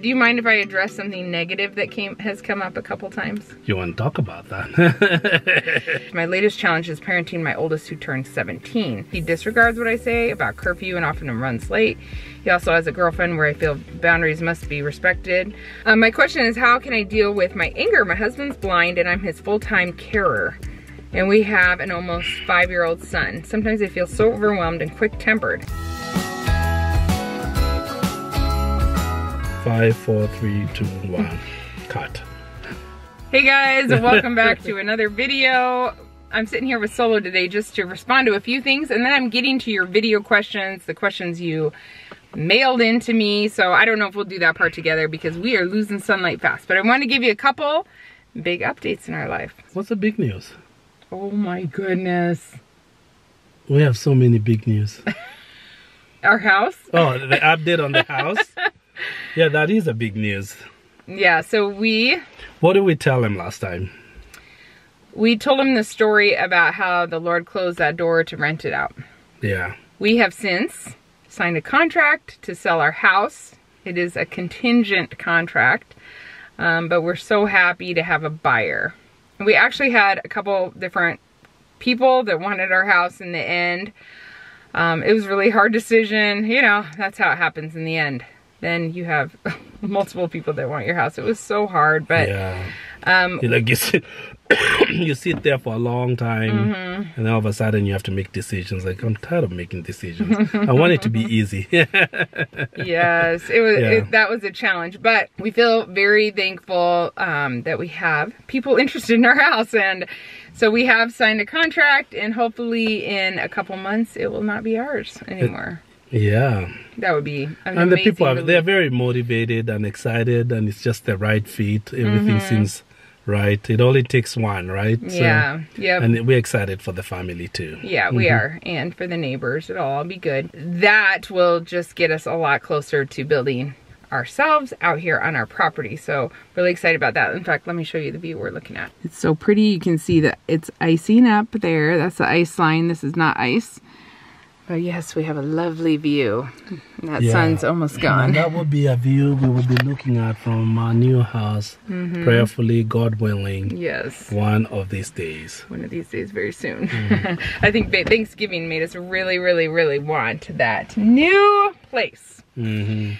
Do you mind if I address something negative that has come up a couple times? You want to talk about that? My latest challenge is parenting my oldest, who turned 17. He disregards what I say about curfew and often runs late. He also has a girlfriend where I feel boundaries must be respected. My question is, how can I deal with my anger? My husband's blind and I'm his full-time carer. And we have an almost 5-year-old son. Sometimes I feel so overwhelmed and quick-tempered. 5, 4, 3, 2, 1. Cut. Hey guys, welcome back to another video. I'm sitting here with Solo today just to respond to a few things, and then I'm getting to your video questions, the questions you mailed in to me. So I don't know if we'll do that part together because we are losing sunlight fast. But I want to give you a couple big updates in our life. What's the big news? Oh my goodness. We have so many big news. Our house? Oh, the update on the house? Yeah, that is a big news. Yeah, so What did we tell him last time? We told him the story about how the Lord closed that door to rent it out. Yeah. We have since signed a contract to sell our house. It is a contingent contract, but we're so happy to have a buyer. We actually had a couple different people that wanted our house in the end. It was a really hard decision. You know, that's how it happens in the end. Then you have multiple people that want your house. It was so hard, but yeah. Like you sit there for a long time, and then all of a sudden you have to make decisions. Like, I'm tired of making decisions. I want it to be easy. Yes, it was. That was a challenge, but we feel very thankful that we have people interested in our house, and so we have signed a contract, and hopefully in a couple months it will not be ours anymore. Yeah. That would be an and the people they're relief. very motivated and excited, and it's just the right fit. Everything seems right. It only takes one, right? Yeah. So, yeah. And we're excited for the family too. Yeah, we are. And for the neighbors, it'll all be good. That will just get us a lot closer to building ourselves out here on our property. So really excited about that. In fact, let me show you the view we're looking at. It's so pretty. You can see that it's icing up there. That's the ice line. This is not ice. But yes, we have a lovely view. That sun's almost gone. And that would be a view we would be looking at from our new house, prayerfully, God willing. Yes. One of these days. One of these days, very soon. I think Thanksgiving made us really, really, really want that new place. We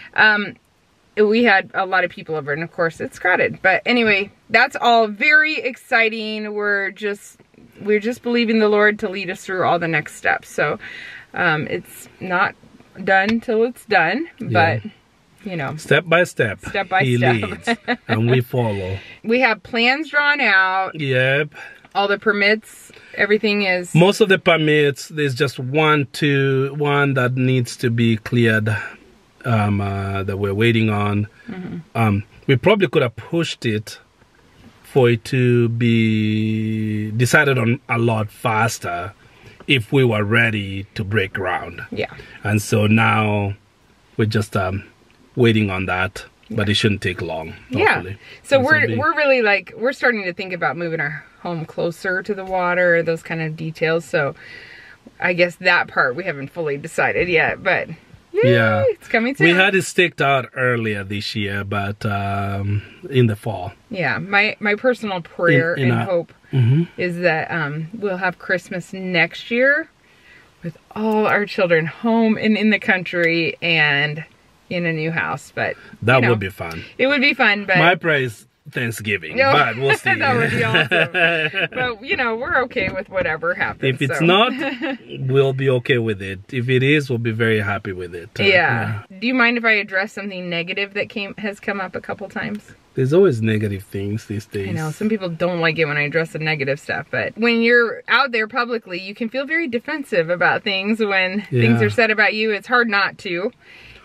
had a lot of people over, and of course it's crowded. But anyway, that's all very exciting. We're just believing the Lord to lead us through all the next steps. So it's not done till it's done, but you know, step by step, he leads and we follow. We have plans drawn out. Yep. All the permits, everything is. Most of the permits, there's just one that needs to be cleared, that we're waiting on. We probably could have pushed it for it to be decided on a lot faster if we were ready to break ground. Yeah. And so now we're just waiting on that, but it shouldn't take long, hopefully. Yeah. So we're really like, we're starting to think about moving our home closer to the water, those kind of details. So I guess that part we haven't fully decided yet, but yeah, it's coming soon. We had it staked out earlier this year, but in the fall. Yeah, my personal prayer and hope is that we'll have Christmas next year with all our children home and in the country and in a new house. But that would be fun. It would be fun, but my prayer is Thanksgiving, but we'll see. That would be awesome. But you know, we're okay with whatever happens. If it's not, we'll be okay with it. If it is, we'll be very happy with it. Yeah. Do you mind if I address something negative that has come up a couple times? There's always negative things these days. I know, some people don't like it when I address the negative stuff, but when you're out there publicly, you can feel very defensive about things when things are said about you. It's hard not to.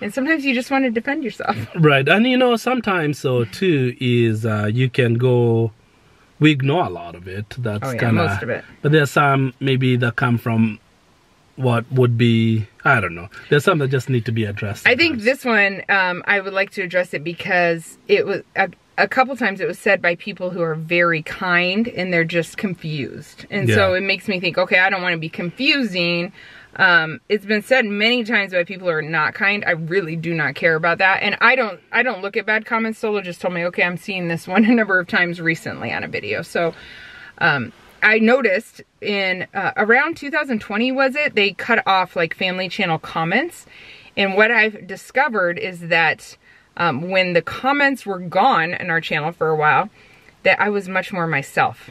And sometimes you just want to defend yourself. Right. And you know, sometimes so too is we ignore a lot of it. That's most of it. But there's some maybe that come from what would be, I don't know. There's some that just need to be addressed. I think this one, I would like to address it because it was a couple times it was said by people who are very kind and they're just confused. And so it makes me think, okay, I don't want to be confusing It's been said many times by people who are not kind. I really do not care about that. And I don't look at bad comments. Solo just told me, okay, I'm seeing this one a number of times recently on a video. So, I noticed in, around 2020, was it? They cut off like family channel comments. And what I've discovered is that, when the comments were gone in our channel for a while, that I was much more myself.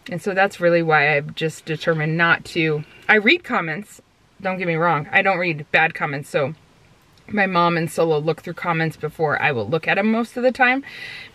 And so that's really why I've just determined not to. I read comments, don't get me wrong. I don't read bad comments, so my mom and Solo look through comments before I will look at them most of the time,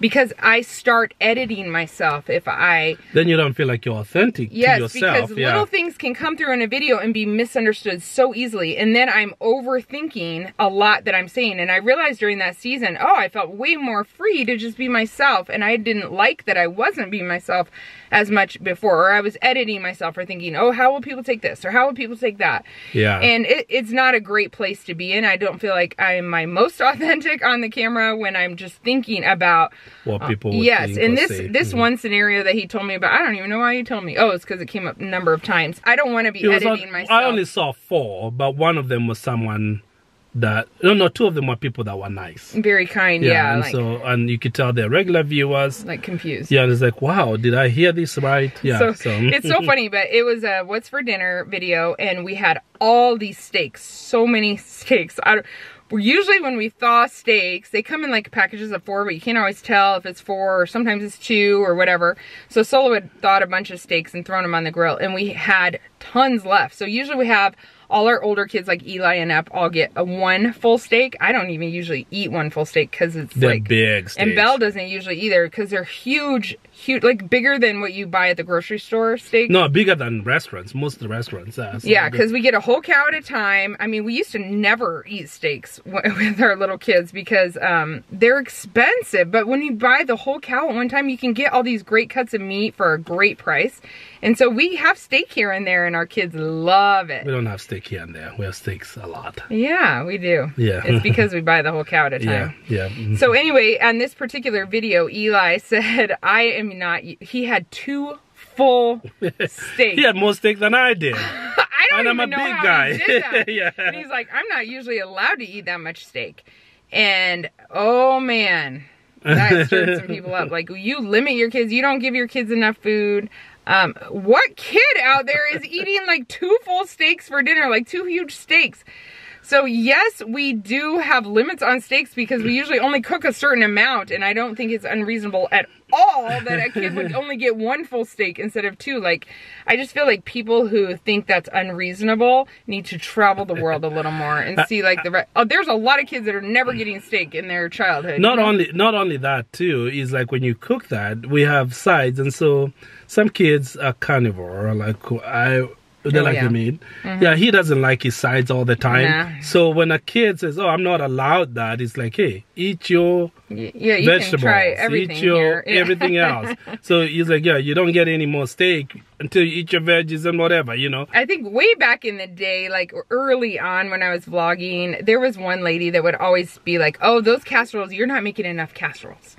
because I start editing myself if I... Then you don't feel like you're authentic to yourself. Yes, because little things can come through in a video and be misunderstood so easily, and then I'm overthinking a lot that I'm saying. And I realized during that season, oh, I felt way more free to just be myself, and I didn't like that I wasn't being myself as much before, or I was editing myself or thinking, oh, how will people take this, or how will people take that? Yeah. And it's not a great place to be in. I don't feel like I am my most authentic on the camera when I'm just thinking about what people would yes, think and or this say. one scenario that he told me about, I don't even know why he told me. Oh, it's because it came up a number of times. I don't want to be editing myself. I only saw 4, but one of them was someone that, no, 2 of them were people that were nice. Very kind, yeah. And like, and you could tell they're regular viewers. Like confused. Yeah, and it's like, wow, did I hear this right? Yeah. So it's so funny, but it was a what's for dinner video, and we had all these steaks, so many steaks. Usually when we thaw steaks, they come in like packages of 4, but you can't always tell if it's 4 or sometimes it's 2 or whatever. So Solo had thawed a bunch of steaks and thrown them on the grill, and we had tons left. So usually we have all our older kids like Eli and Ep all get a 1 full steak. I don't even usually eat 1 full steak because they're like big steaks. And Belle doesn't usually either because they're huge, like bigger than what you buy at the grocery store steak. No, bigger than restaurants. Most of the restaurants. So yeah, because we get a whole cow at a time. I mean, we used to never eat steaks with our little kids because they're expensive. But when you buy the whole cow at one time, you can get all these great cuts of meat for a great price. And so we have steak here and there, and our kids love it. We don't have steak here and there. We have steaks a lot. Yeah, we do. Yeah. It's because we buy the whole cow at a time. Yeah, yeah. So anyway, on this particular video, Eli said, I am not... He had 2 full steaks. He had more steak than I did. I don't even know how guy. he did that. Yeah. And he's like, I'm not usually allowed to eat that much steak. And, oh man, that stirred some people up. Like, you limit your kids. You don't give your kids enough food. What kid out there is eating like 2 full steaks for dinner, like 2 huge steaks? So yes, we do have limits on steaks because we usually only cook a certain amount, and I don't think it's unreasonable at all that a kid would only get 1 full steak instead of 2. Like, I just feel like people who think that's unreasonable need to travel the world a little more and see like there's a lot of kids that are never getting steak in their childhood. Not only that too, is like when you cook that, we have sides, and so some kids are carnivore, like they like the meat. Mm-hmm. Yeah, he doesn't like his sides all the time. Nah. So when a kid says, oh, I'm not allowed that, it's like, hey, eat your vegetables. Can try everything eat your everything else. So he's like, yeah, you don't get any more steak until you eat your veggies and whatever, you know. I think way back in the day, like early on when I was vlogging, there was one lady that would always be like, oh, those casseroles, you're not making enough casseroles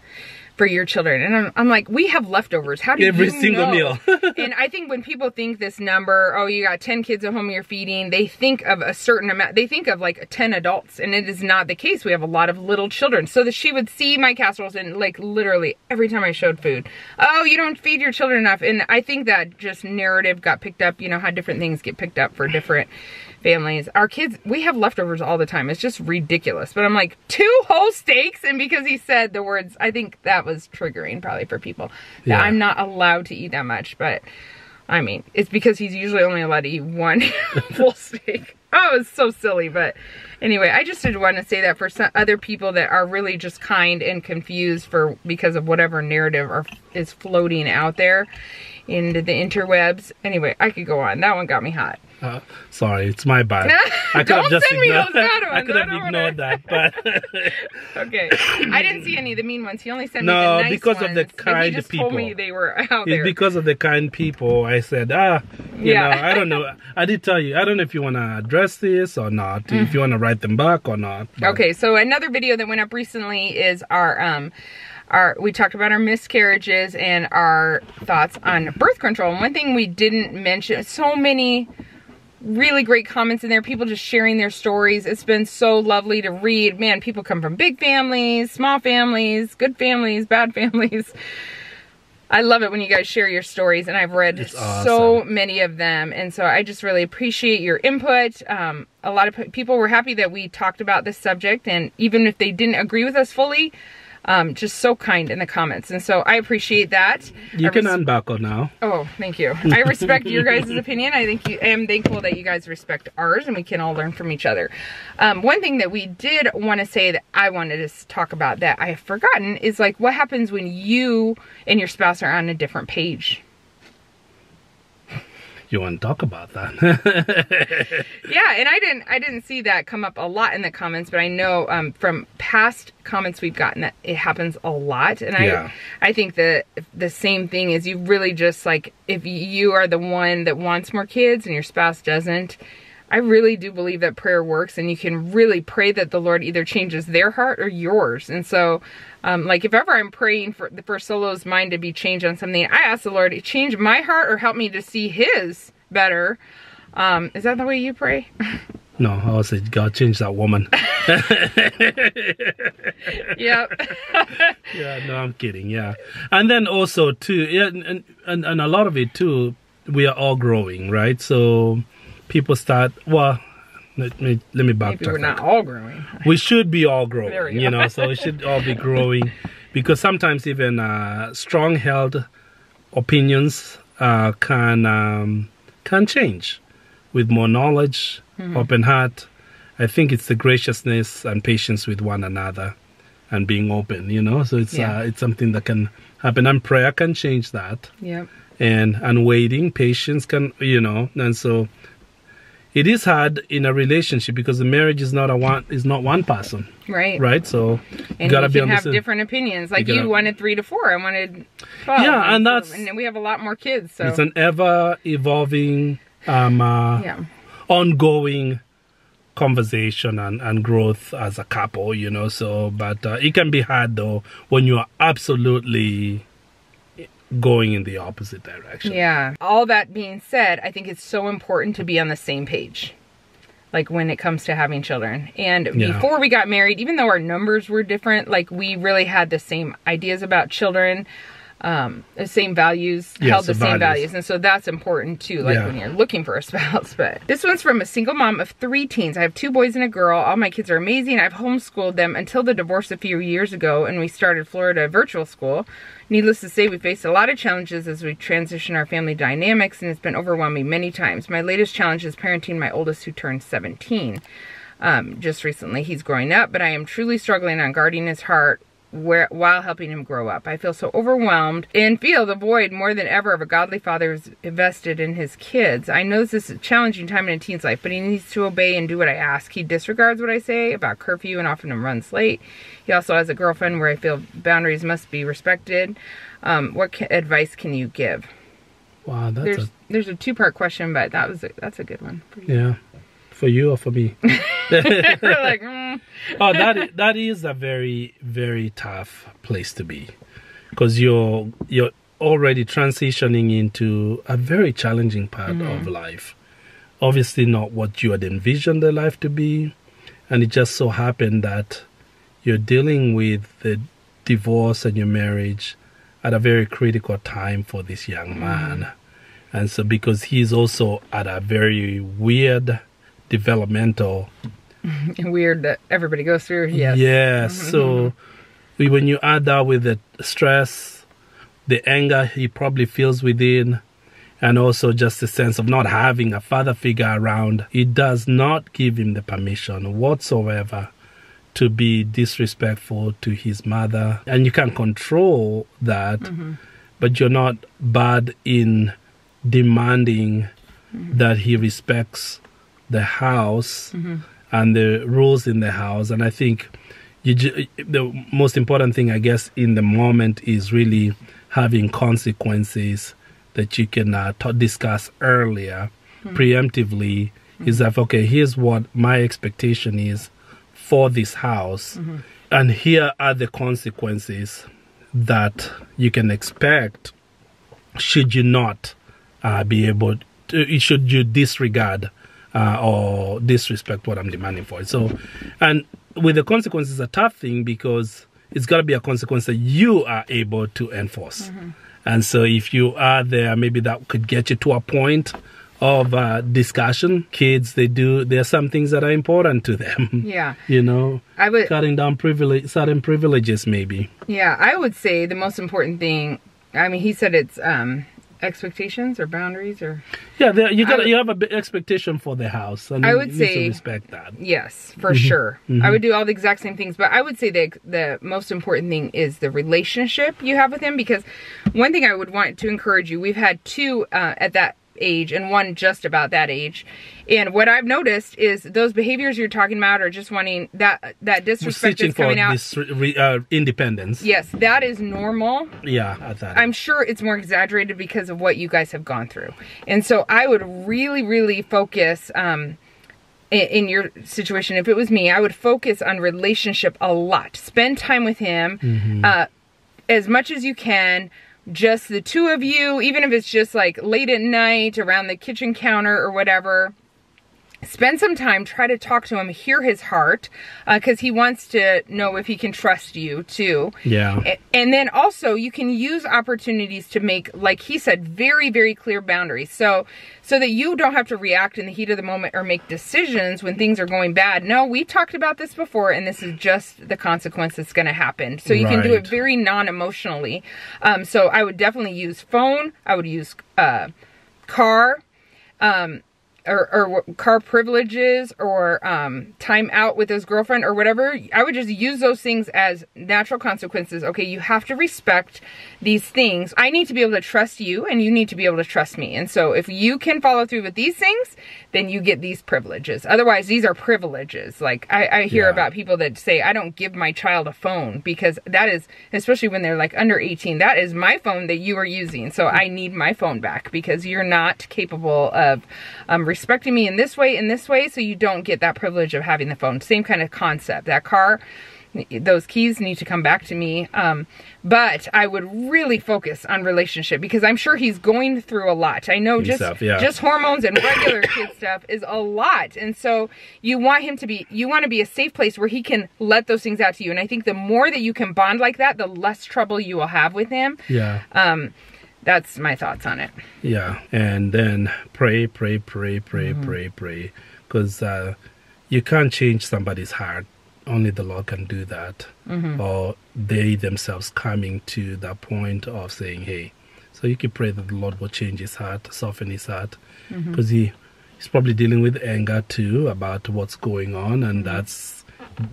for your children. And I'm like, we have leftovers. How do you know? Every single meal. And I think when people think this number, oh, you got 10 kids at home you're feeding, they think of a certain amount. They think of like 10 adults, and it is not the case. We have a lot of little children. So that she would see my casseroles, and like literally every time I showed food, oh, you don't feed your children enough. And I think that just narrative got picked up, you know, how different things get picked up for different families. Our kids, we have leftovers all the time. It's just ridiculous. But I'm like, 2 whole steaks? And because he said the words, I think that was triggering probably for people. That I'm not allowed to eat that much. But I mean, it's because he's usually only allowed to eat 1 full steak. Oh, it's so silly. But anyway, I just did want to say that for some other people that are really just kind and confused because of whatever narrative is floating out there into the interwebs. Anyway, I could go on. That one got me hot. Sorry, it's my bad. I could have just ignored that. I could have ignored that, but okay. I didn't see any of the mean ones. He only sent me the nice because ones, of the kind he just people. Told me they were out there. It's because of the kind people. I said, you know, I don't know. I did tell you. I don't know if you want to address this or not. If you want to write them back or not. But. Okay, so another video that went up recently is we talked about our miscarriages and our thoughts on birth control. And one thing we didn't mention, so many really great comments in there. People just sharing their stories. It's been so lovely to read. Man, people come from big families, small families, good families, bad families. I love it when you guys share your stories, and I've read so many of them. And so I just really appreciate your input. A lot of people were happy that we talked about this subject, and even if they didn't agree with us fully, just so kind in the comments. And so I appreciate that. You can unbuckle now. Oh, thank you. I respect your guys' opinion. I am thankful that you guys respect ours, and we can all learn from each other. One thing that we did want to say that I wanted to talk about that I have forgotten is like what happens when you and your spouse are on a different page. You want to talk about that? Yeah, and I didn't see that come up a lot in the comments, but I know from past comments we've gotten that it happens a lot. And I think the same thing is you really just like, if you are the one that wants more kids and your spouse doesn't, I really do believe that prayer works, and you can really pray that the Lord either changes their heart or yours. And so like if ever I'm praying for Solo's mind to be changed on something, I ask the Lord to change my heart or help me to see his better. Is that the way you pray? No, I always say, God, change that woman. Yep. Yeah, no, I'm kidding. Yeah. And then also too, yeah, and a lot of it too, we are all growing, right? So people start, well, let me backtrack. Maybe we're not all growing. We should be all growing, you know, so we should all be growing, because sometimes even strong held opinions can change with more knowledge, open heart. I think it's the graciousness and patience with one another and being open, you know, so it's something that can happen, and prayer can change that. Yeah. And waiting, patience can, you know, and so it is hard in a relationship because the marriage is not one person. Right. Right. So you gotta be on have different opinions. Like you wanted 3 to 4, I wanted 12. Yeah, and then we have a lot more kids. So it's an ever evolving, ongoing conversation and growth as a couple, you know. So, but it can be hard though when you are absolutely going in the opposite direction. Yeah. All that being said, I think it's so important to be on the same page, like when it comes to having children. And before we got married, even though our numbers were different, like we really had the same ideas about children, the same values, held the same values. And so that's important too, like when you're looking for a spouse. But this one's from a single mom of 3 teens. I have 2 boys and a girl. All my kids are amazing. I've homeschooled them until the divorce a few years ago, and we started Florida virtual school. Needless to say, we faced a lot of challenges as we transition our family dynamics, and it's been overwhelming many times. My latest challenge is parenting my oldest, who turned 17 just recently. He's growing up, but I am truly struggling on guarding his heart while helping him grow up. I feel so overwhelmed and feel the void more than ever of a godly father who's invested in his kids. I know this is a challenging time in a teen's life, but he needs to obey and do what I ask. He disregards what I say about curfew and often runs late. He also has a girlfriend where I feel boundaries must be respected. What advice can you give? Wow, there's a 2-part question, but that's a good one for you. Yeah. For you or for me? We're like, Oh, that is a very, very tough place to be, because you're already transitioning into a very challenging part of life. Obviously not what you had envisioned the life to be, and it just so happened that you're dealing with the divorce and your marriage at a very critical time for this young man. And so because he's also at a very weird developmental weird that everybody goes through. So when you add that with the stress, the anger he probably feels within, and also just the sense of not having a father figure around, it does not give him the permission whatsoever to be disrespectful to his mother. And you can control that, but you're not bad in demanding that he respects the house and the rules in the house. And I think the most important thing, I guess, in the moment is really having consequences that you can discuss earlier, preemptively. Is that, okay, here's what my expectation is for this house, and here are the consequences that you can expect should you not be able to, should you disregard or disrespect what I'm demanding for it. So, and with the consequences, a tough thing because it's got to be a consequence that you are able to enforce. And so if you are there, maybe that could get you to a point of discussion. Kids, there are some things that are important to them. Yeah. Cutting down certain privileges maybe. Yeah, I would say the most important thing, I mean, he said it's expectations or boundaries or... Yeah, you have a big expectation for the house. And I would say... to respect that. Yes, for sure. I would do all the exact same things, but I would say the most important thing is the relationship you have with him, because one thing I would want to encourage you, we've had 2 at that age and 1 just about that age, and what I've noticed is those behaviors you're talking about are just wanting that disrespect is coming out. Independence. Yes, that is normal. Yeah, I'm sure it's more exaggerated because of what you guys have gone through, and so I would really focus in your situation. If it was me, I would focus on relationship a lot. Spend time with him as much as you can. Just the 2 of you, even if it's just like late at night around the kitchen counter or whatever. Spend some time, try to talk to him, hear his heart, because he wants to know if he can trust you too. Yeah. And then also you can use opportunities to make, like he said, very clear boundaries. So that you don't have to react in the heat of the moment or make decisions when things are going bad. No, we talked about this before, and this is just the consequence that's going to happen. So you can do it very non-emotionally. So I would definitely use phone. I would use car. Or car privileges, or time out with his girlfriend or whatever. I would just use those things as natural consequences. Okay, you have to respect these things. I need to be able to trust you, and you need to be able to trust me. And so if you can follow through with these things, then you get these privileges. Otherwise, these are privileges. Like I hear about people that say, I don't give my child a phone, because that is, especially when they're like under 18, that is my phone that you are using. So I need my phone back because you're not capable of respecting me in this way, so you don't get that privilege of having the phone. Same kind of concept. That car, those keys need to come back to me. But I would really focus on relationship, because I'm sure he's going through a lot. I know just hormones and regular kid stuff is a lot. And so you want him to be, you want to be a safe place where he can let those things out to you. And I think the more that you can bond like that, the less trouble you will have with him. Yeah. That's my thoughts on it. Yeah, and then pray, because you can't change somebody's heart. Only the Lord can do that. Or they themselves coming to that point of saying, hey, so you can pray that the Lord will change his heart, soften his heart, because he's probably dealing with anger too about what's going on, and that's,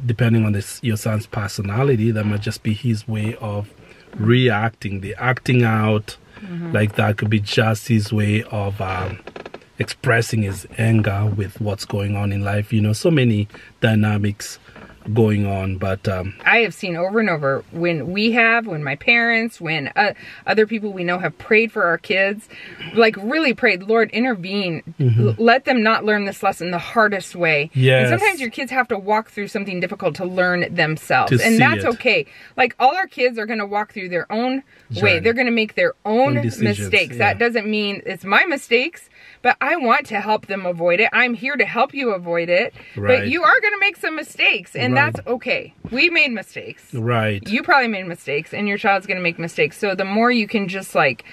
depending on your son's personality, that might just be his way of reacting, the acting out. Like that could be just his way of expressing his anger with what's going on in life. So many dynamics going on, but I have seen over and over when my parents, when other people we know have prayed for our kids, like really prayed, Lord, intervene, let them not learn this lesson the hardest way. And sometimes your kids have to walk through something difficult to learn themselves, and that's okay. Like all our kids are going to walk through their own way. They're going to make their own mistakes. That doesn't mean it's my mistakes, but I want to help them avoid it. I'm here to help you avoid it. But you are going to make some mistakes, and that's okay. We made mistakes. You probably made mistakes, and your child's going to make mistakes. So the more you can just like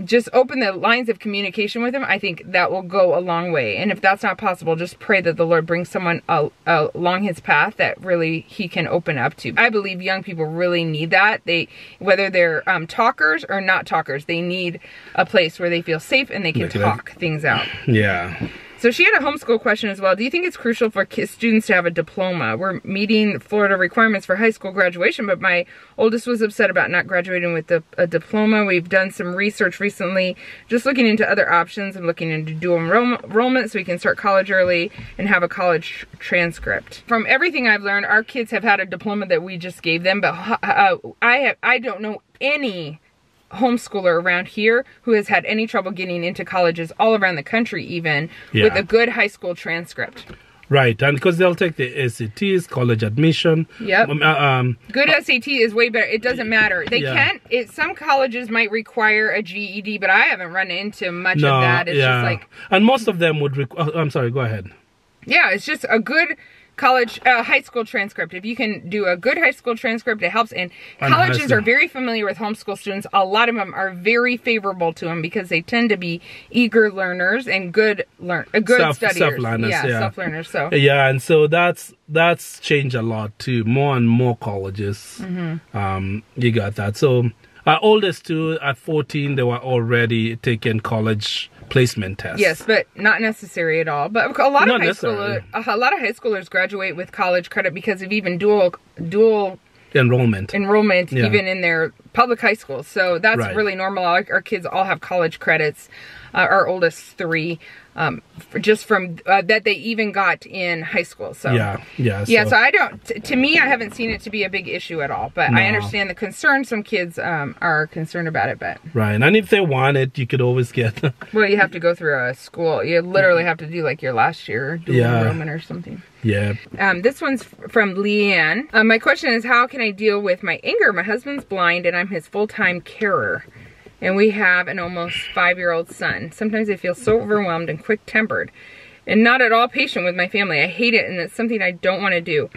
just open the lines of communication with him, I think that will go a long way. And if that's not possible, just pray that the Lord brings someone along his path that really he can open up to. I believe young people really need that. Whether they're talkers or not talkers, they need a place where they feel safe and they can talk things out. Yeah. So she had a homeschool question as well. Do you think it's crucial for students to have a diploma? We're meeting Florida requirements for high school graduation, but my oldest was upset about not graduating with a diploma. We've done some research recently, just looking into other options and looking into dual enrollment so we can start college early and have a college transcript. From everything I've learned, our kids have had a diploma that we just gave them, but I don't know any homeschooler around here who has had any trouble getting into colleges all around the country, even with a good high school transcript. Right, and because they'll take the SATs, college admission. Yep. Good SAT is way better. It doesn't matter. They can't. Some colleges might require a GED, but I haven't run into much of that. It's just like. And most of them would. I'm sorry. Go ahead. Yeah, it's just a good college, high school transcript. If you can do a good high school transcript, it helps. And colleges are very familiar with homeschool students. A lot of them are very favorable to them because they tend to be eager learners and good studiers. Self-learners, self-learners. So and so that's changed a lot too. More and more colleges, you got that. So our oldest two at 14, they were already taking college placement tests. Yes, but not necessary at all. But a lot of high schoolers graduate with college credit because of even dual enrollment even in their public high schools. So that's really normal. Our kids all have college credits. Our oldest 3, just from that they even got in high school. So so I don't. To me, I haven't seen it to be a big issue at all. But I understand the concern. Some kids are concerned about it. But and if they want it, you could always get. Well, you have to go through a school. You literally have to do like your last year dual enrollment or something. Yeah. This one's from Leanne. My question is, how can I deal with my anger? My husband's blind and I'm his full-time carer. And we have an almost 5-year-old son. Sometimes I feel so overwhelmed and quick-tempered and not at all patient with my family. I hate it and it's something I don't want to do.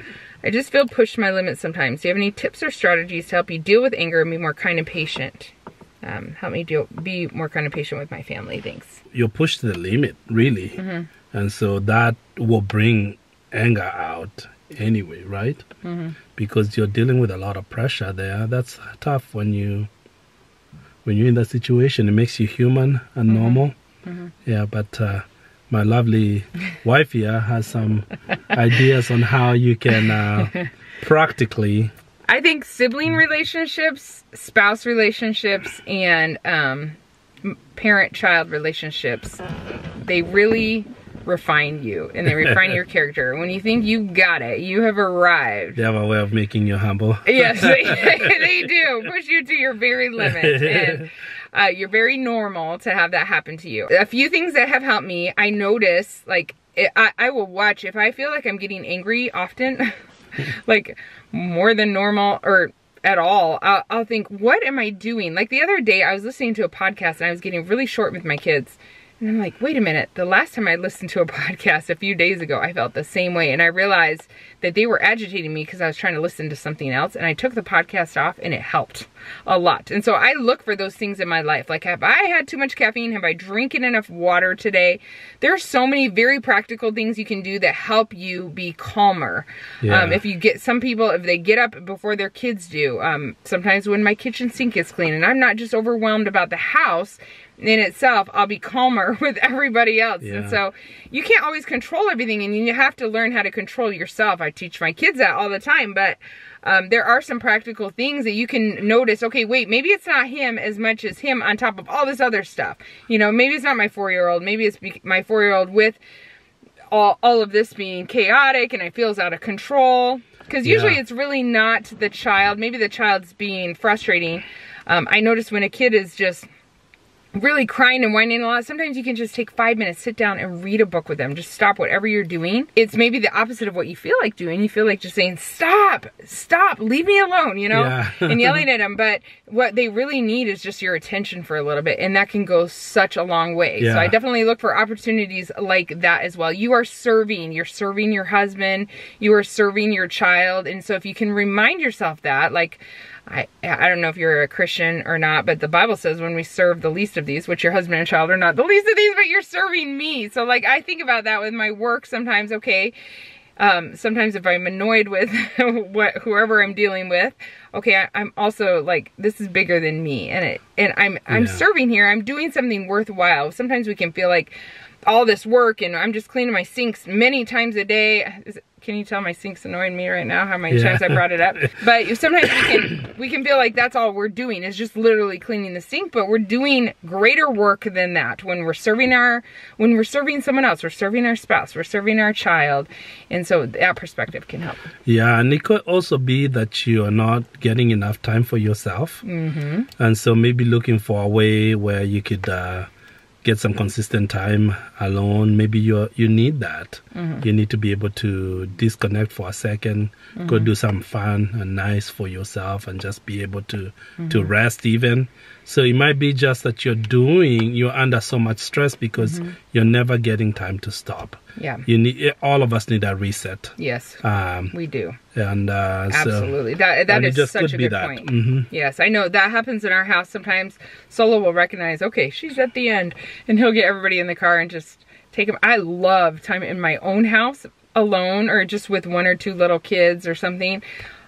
I just feel pushed to my limits sometimes. Do you have any tips or strategies to help you deal with anger and be more kind and patient? Help me be more kind and patient with my family. Thanks. You're pushed to the limit, really. And so that will bring anger out anyway, right? Because you're dealing with a lot of pressure there. That's tough when you're in that situation. It makes you human and normal. Yeah, but my lovely wife here has some ideas on how you can practically. I think sibling relationships, spouse relationships, and parent-child relationships, they really refine you and they refine your character. When you think you got it, you have arrived. They have a way of making you humble. Yes, they do. Push you to your very limit. And you're very normal to have that happen to you. A few things that have helped me, I notice, like, I will watch, if I feel like I'm getting angry often, like more than normal or at all, I'll think, what am I doing? Like the other day, I was listening to a podcast and I was getting really short with my kids. And I'm like, wait a minute, the last time I listened to a podcast a few days ago, I felt the same way. And I realized that they were agitating me because I was trying to listen to something else. And I took the podcast off and it helped a lot. And so I look for those things in my life. Like, have I had too much caffeine? Have I drinking enough water today? There are so many very practical things you can do that help you be calmer. If you get some people, if they get up before their kids do, sometimes when my kitchen sink is clean and I'm not just overwhelmed about the house in itself, I'll be calmer with everybody else. And so you can't always control everything and you have to learn how to control yourself. I teach my kids that all the time, but there are some practical things that you can notice. Okay, wait, maybe it's not him as much as him on top of all this other stuff. You know, maybe it's not my 4-year-old. Maybe it's my 4-year-old with all of this being chaotic and I feels out of control. Because usually it's really not the child. Maybe the child's being frustrating. I notice when a kid is just really crying and whining a lot, sometimes you can just take 5 minutes, sit down and read a book with them. Just stop whatever you're doing. It's maybe the opposite of what you feel like doing. You feel like just saying, stop, leave me alone, you know, and yelling at them. But what they really need is just your attention for a little bit. And that can go such a long way. So I definitely look for opportunities like that as well. You are serving, you're serving your husband, you are serving your child. And so if you can remind yourself that, like, I don't know if you're a Christian or not, but the Bible says when we serve the least of these, which your husband and child are not the least of these, but you're serving me. So like, I think about that with my work sometimes. Okay. Sometimes if I'm annoyed with whoever I'm dealing with, okay, I'm also like, this is bigger than me. And I'm serving here. I'm doing something worthwhile. Sometimes we can feel like all this work and I'm just cleaning my sinks many times a day. Can you tell my sink's annoying me right now? How many times I brought it up? But sometimes we can feel like that's all we're doing is just literally cleaning the sink, but we're doing greater work than that. When we're serving someone else, we're serving our spouse, we're serving our child. And so that perspective can help. Yeah, and it could also be that you are not getting enough time for yourself. And so maybe looking for a way where you could get some consistent time alone. Maybe you need that. You need to be able to disconnect for a second, go do something fun and nice for yourself, and just be able to rest even. So it might be just that you're under so much stress because you're never getting time to stop. Yeah. All of us need a reset. Yes, we do. And absolutely, that is such a good point. Yes, I know that happens in our house sometimes. Solo will recognize, okay, she's at the end, and he'll get everybody in the car and just take them. I love time in my own house alone, or just with one or two little kids or something.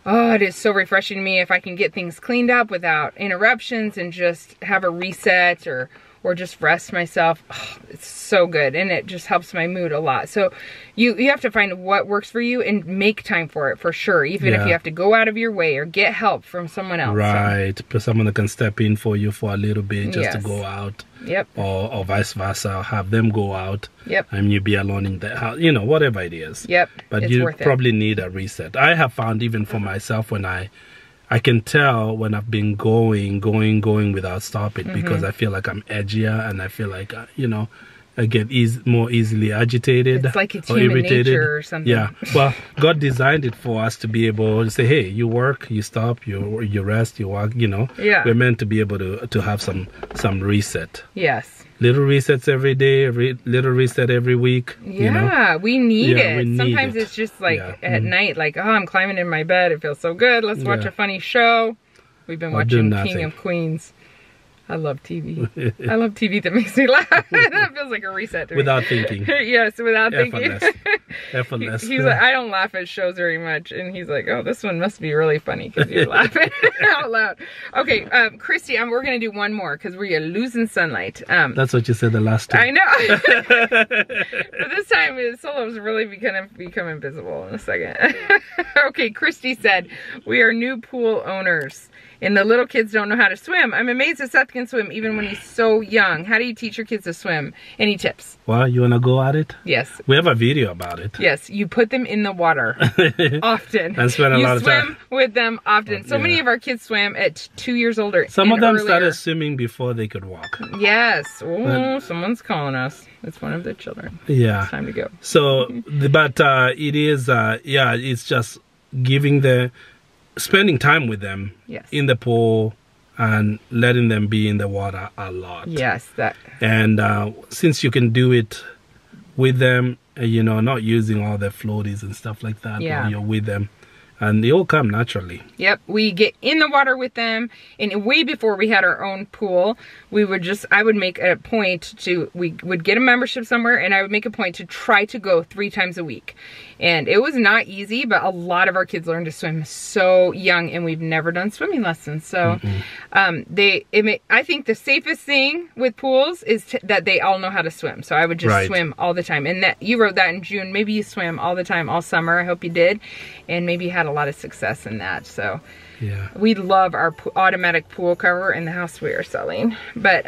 Oh, it is so refreshing to me if I can get things cleaned up without interruptions and just have a reset or just rest myself. Oh, it's so good, and it just helps my mood a lot. So you have to find what works for you and make time for it, for sure, even if you have to go out of your way or get help from someone else. Right, so. Someone that can step in for you for a little bit just to go out. Yep. Or vice versa, have them go out. Yep. And you be alone in the house, whatever it is. Yep. But it's you probably need a reset. I have found even for myself, when I can tell when I've been going without stopping, because I feel like I'm edgier, and I feel like, I get more easily agitated. It's like it's or human irritated. Nature or something. Yeah. Well, God designed it for us to be able to say, hey, you work, you stop, you rest, you walk, Yeah. We're meant to be able to have some reset. Yes. Little resets every day, little reset every week. Yeah, we need it. We need Sometimes it. it's just like at night, like, oh, I'm climbing in my bed. It feels so good. Let's watch a funny show. We've been watching King of Queens. I love TV. I love TV that makes me laugh. That feels like a reset to me. Without thinking. Yes, without thinking. Effortless. He's like, I don't laugh at shows very much. And he's like, oh, this one must be really funny because you're laughing out loud. Okay, Christy, we're going to do one more because we're losing sunlight. That's what you said the last time. I know. But this time, Solo's really become invisible in a second. Okay, Christy said, we are new pool owners, and the little kids don't know how to swim. I'm amazed that Seth can swim even when he's so young. How do you teach your kids to swim? Any tips? Well, you want to go at it? Yes. We have a video about it. Yes, you put them in the water often. And spend a lot of time. You swim with them often. So many of our kids swam at 2 years older. Some of them started swimming before they could walk. Yes. Oh, someone's calling us. It's one of the children. Yeah. It's time to go. So, but it is, it's just spending time with them in the pool and letting them be in the water a lot. Yes, that. And since you can do it with them, not using all the floaties and stuff like that when you're with them, and they all come naturally. Yep, we get in the water with them, and way before we had our own pool, I would make a point we would get a membership somewhere, and I would make a point to try to go 3 times a week. And it was not easy, but a lot of our kids learned to swim so young, and we've never done swimming lessons. So I think the safest thing with pools is that they all know how to swim. So I would just swim all the time. And that you wrote that in June. Maybe you swim all the time, all summer. I hope you did. And maybe you had a lot of success in that. So we love our automatic pool cover in the house we are selling. But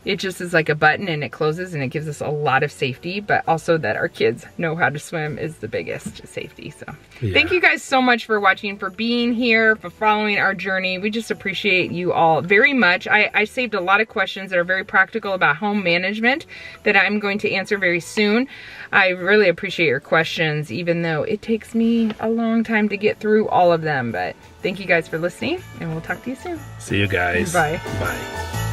it just is like a button, and it closes, and it gives us a lot of safety, but also that our kids know how to swim is the biggest safety. So thank you guys so much for watching, for being here, for following our journey. We just appreciate you all very much. I saved a lot of questions that are very practical about home management that I'm going to answer very soon. I really appreciate your questions, even though it takes me a long time to get through all of them. But thank you guys for listening, and we'll talk to you soon. See you guys. Bye. Bye.